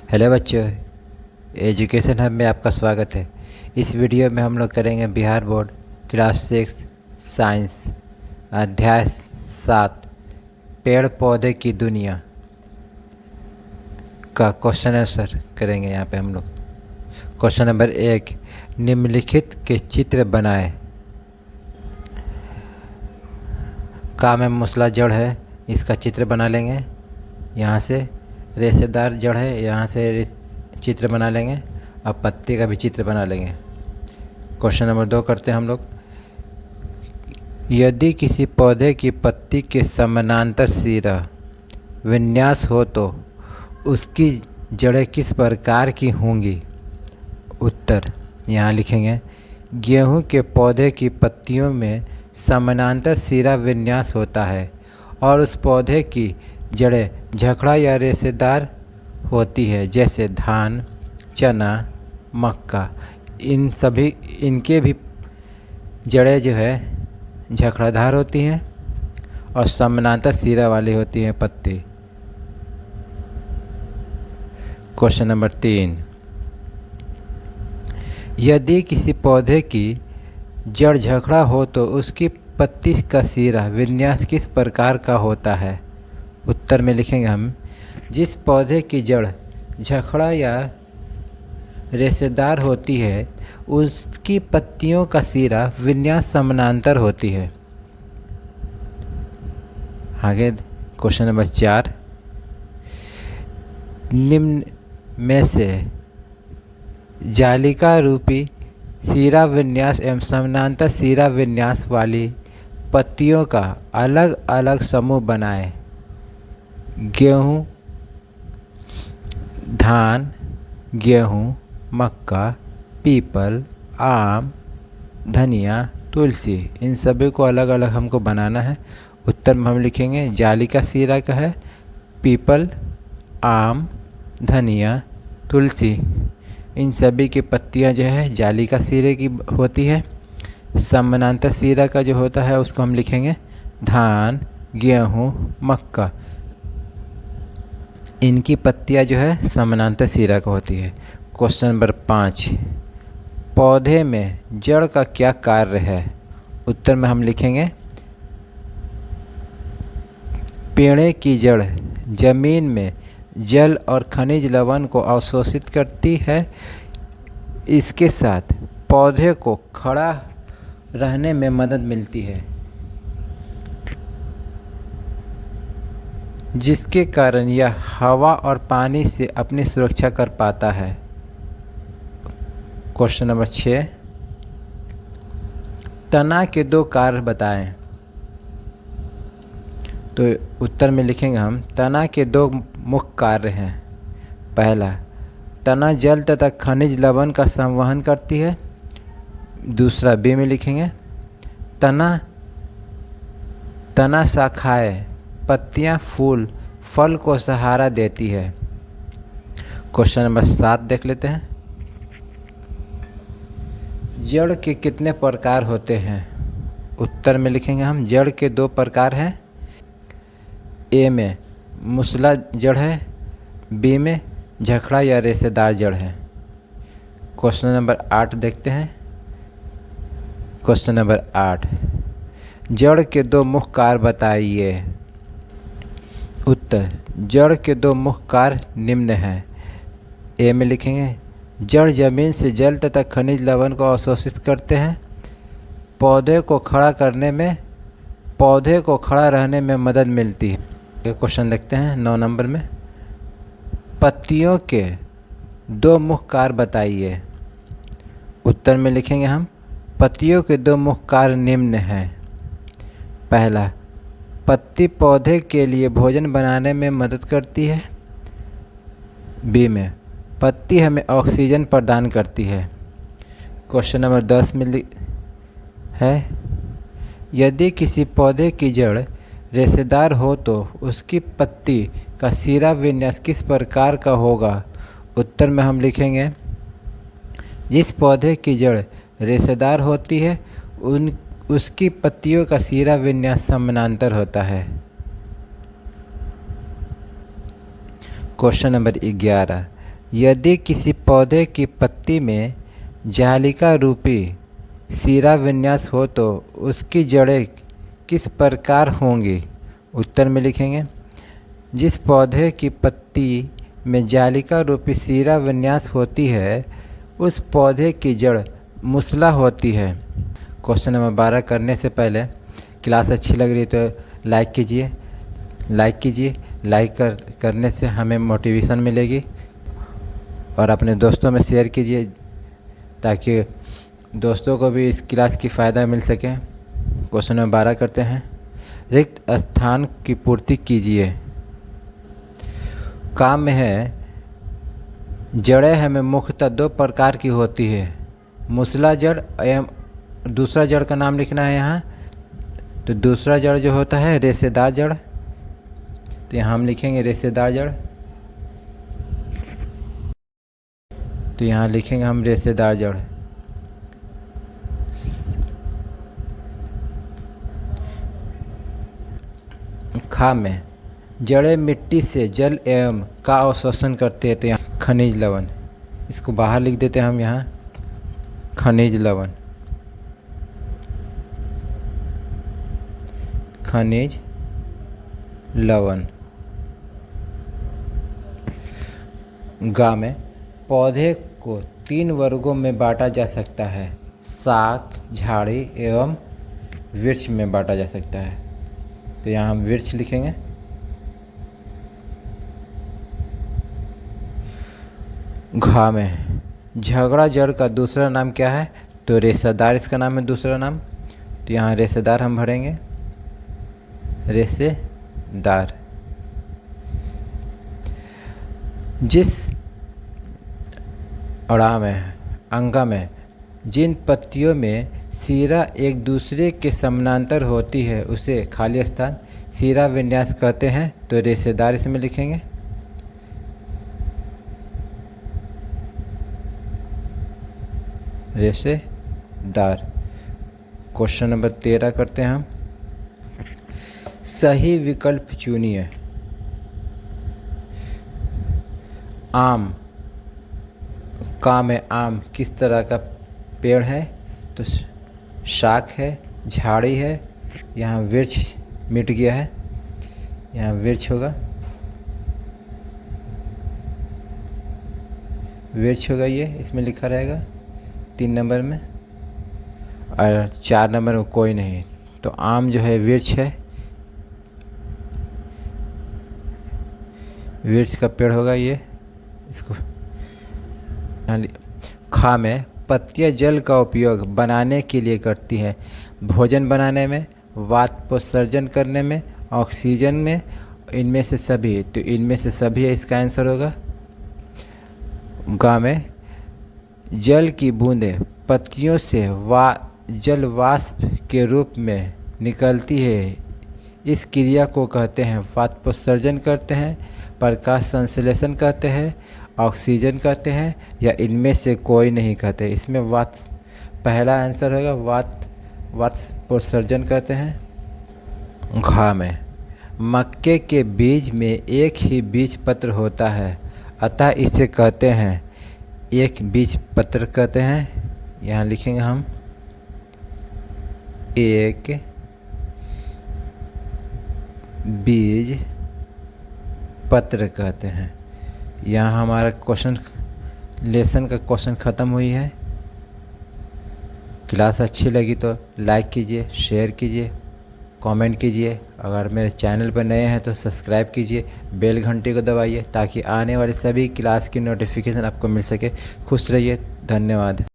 Hello बच्चों, education hub में आपका स्वागत है। इस वीडियो में हम लोग करेंगे बिहार बोर्ड क्लास 6 साइंस अध्याय 7 पेड़ पौधे की दुनिया का क्वेश्चन आंसर करेंगे। यहाँ पे हम लोग क्वेश्चन नंबर 1, निम्नलिखित के चित्र बनाएं। का में मूसला जड़ है, इसका चित्र बना लेंगे। यहाँ से रेशेदार जड़ है, यहाँ से चित्र बना लेंगे और पत्ते का भी चित्र बना लेंगे। क्वेश्चन नंबर 2 करते हैं हम लोग। यदि किसी पौधे की पत्ती के समानांतर सिरा विन्यास हो तो उसकी जड़ें किस प्रकार की होंगी? उत्तर यहाँ लिखेंगे। गेहूं के पौधे की पत्तियों में समानांतर सिरा विन्यास होता है और उस पौधे की जड़ें झखड़ा या रेशेदार होती है, जैसे धान, चना, मक्का। इनके भी जड़ें जो है झखड़ाधार होती हैं और समानांतर सिरा वाली होती हैं पत्ती। क्वेश्चन नंबर 3, यदि किसी पौधे की जड़ झखड़ा हो तो उसकी पत्ती का सिरा विन्यास किस प्रकार का होता है? उत्तर में लिखेंगे हम। जिस पौधे की जड़ झखड़ा या रेशेदार होती है उसकी पत्तियों का सिरा विन्यास समानांतर होती है। आगे क्वेश्चन नंबर 4, निम्न में से जालिका रूपी सिरा विन्यास एवं समानांतर सिरा विन्यास वाली पत्तियों का अलग अलग समूह बनाएं। गेहूँ, धान, गेहूँ, मक्का, पीपल, आम, धनिया, तुलसी, इन सभी को अलग अलग हमको बनाना है। उत्तर में हम लिखेंगे जालिका सिरा का है पीपल, आम, धनिया, तुलसी। इन सभी की पत्तियां जो है जालिका सिरे की होती है। समानांतर सिरा का जो होता है उसको हम लिखेंगे धान, गेहूँ, मक्का। इनकी पत्तियां जो है समानांतर सिरा का होती है। क्वेश्चन नंबर 5, पौधे में जड़ का क्या कार्य है? उत्तर में हम लिखेंगे पेड़ की जड़ जमीन में जल और खनिज लवण को अवशोषित करती है। इसके साथ पौधे को खड़ा रहने में मदद मिलती है, जिसके कारण यह हवा और पानी से अपनी सुरक्षा कर पाता है। क्वेश्चन नंबर 6, तना के 2 कार्य बताएं। तो उत्तर में लिखेंगे हम तना के 2 मुख्य कार्य हैं। पहला, तना जल तथा खनिज लवण का संवहन करती है। दूसरा बी में लिखेंगे तना शाखाएं, पत्तियां, फूल, फल को सहारा देती है। क्वेश्चन नंबर 7 देख लेते हैं। जड़ के कितने प्रकार होते हैं? उत्तर में लिखेंगे हम जड़ के 2 प्रकार हैं। ए में मूसला जड़ है, बी में झखड़ा या रेशेदार जड़ है। क्वेश्चन नंबर 8 देखते हैं। क्वेश्चन नंबर 8, जड़ के 2 मुख्य कार्य बताइए। उत्तर, जड़ के 2 मुख्य कार्य निम्न हैं। ए में लिखेंगे जड़ जमीन से जल तथा खनिज लवण को अवशोषित करते हैं। पौधे को खड़ा रहने में मदद मिलती है। क्वेश्चन देखते हैं 9 नंबर में, पत्तियों के 2 मुख्य कार्य बताइए। उत्तर में लिखेंगे हम पत्तियों के 2 मुख्य कार्य निम्न हैं। पहला, पत्ती पौधे के लिए भोजन बनाने में मदद करती है। बी में पत्ती हमें ऑक्सीजन प्रदान करती है। क्वेश्चन नंबर 10 में है, यदि किसी पौधे की जड़ रेशेदार हो तो उसकी पत्ती का सिरा विन्यास किस प्रकार का होगा? उत्तर में हम लिखेंगे जिस पौधे की जड़ रेशेदार होती है उसकी पत्तियों का सिरा विन्यास समानांतर होता है। क्वेश्चन नंबर 11, यदि किसी पौधे की पत्ती में जालिका रूपी सीरा विन्यास हो तो उसकी जड़ें किस प्रकार होंगी? उत्तर में लिखेंगे, जिस पौधे की पत्ती में जालिका रूपी सीरा विन्यास होती है उस पौधे की जड़ मूसला होती है। क्वेश्चन नंबर 12 करने से पहले क्लास अच्छी लग रही तो लाइक कीजिए। लाइक करने से हमें मोटिवेशन मिलेगी और अपने दोस्तों में शेयर कीजिए ताकि दोस्तों को भी इस क्लास की फ़ायदा मिल सके। क्वेश्चन नंबर 12 करते हैं। रिक्त स्थान की पूर्ति कीजिए। काम में है, जड़ें हमें मुख्यतः 2 प्रकार की होती है, मूसला जड़ एवं दूसरा जड़ का नाम लिखना है यहाँ। तो दूसरा जड़ जो होता है रेशेदार जड़, तो यहाँ हम लिखेंगे रेशेदार जड़। तो यहाँ लिखेंगे हम रेशेदार जड़। खा में, जड़ें मिट्टी से जल एवं का अवशोषण करते हैं, तो यहाँ खनिज लवण, इसको बाहर लिख देते हैं हम यहाँ खनिज लवण। खनिज लवण। गा में, पौधे को 3 वर्गों में बांटा जा सकता है, शाक, झाड़ी एवं वृक्ष में बांटा जा सकता है। तो यहाँ हम वृक्ष लिखेंगे। घा में, झगड़ा जड़ का दूसरा नाम क्या है? तो रेशेदार इसका नाम है दूसरा नाम। तो यहाँ रेशेदार हम भरेंगे, रेशेदार। जिस अड़ा में, अंगा में, जिन पत्तियों में सीरा एक दूसरे के समानांतर होती है उसे खाली स्थान सीरा विन्यास कहते हैं। तो रेशेदार इसमें लिखेंगे। रेशेदार। क्वेश्चन नंबर 13 करते हैं हम। सही विकल्प चुनिए। आम। का में आम किस तरह का पेड़ है? तो शाख है, झाड़ी है, यहाँ वृक्ष मिट गया है, यहाँ वृक्ष होगा, वृक्ष होगा, ये इसमें लिखा रहेगा 3 नंबर में। और 4 नंबर में कोई नहीं, तो आम जो है वृक्ष है, वृक्ष का पेड़ होगा ये। इसको खा में, पत्तियां जल का उपयोग बनाने के लिए करती हैं, भोजन बनाने में, वाष्पोत्सर्जन करने में, ऑक्सीजन में, इनमें से सभी। तो इनमें से सभी इसका आंसर होगा। गा में, जल की बूंदें पत्तियों से जल वाष्प के रूप में निकलती है, इस क्रिया को कहते हैं वाष्पोत्सर्जन कहते हैं, प्रकाश संश्लेषण कहते हैं, ऑक्सीजन कहते हैं, या इनमें से कोई नहीं कहते। इसमें पहला आंसर होगा वाष्पोत्सर्जन कहते हैं। घा में, मक्के के बीज में एक ही बीज पत्र होता है, अतः इसे कहते हैं एक बीज पत्र कहते हैं। यहाँ लिखेंगे हम एक बीज पत्र कहते हैं। यहाँ हमारा लेसन का क्वेश्चन ख़त्म हुई है। क्लास अच्छी लगी तो लाइक कीजिए, शेयर कीजिए, कमेंट कीजिए। अगर मेरे चैनल पर नए हैं तो सब्सक्राइब कीजिए, बेल घंटी को दबाइए ताकि आने वाले सभी क्लास की नोटिफिकेशन आपको मिल सके। खुश रहिए, धन्यवाद।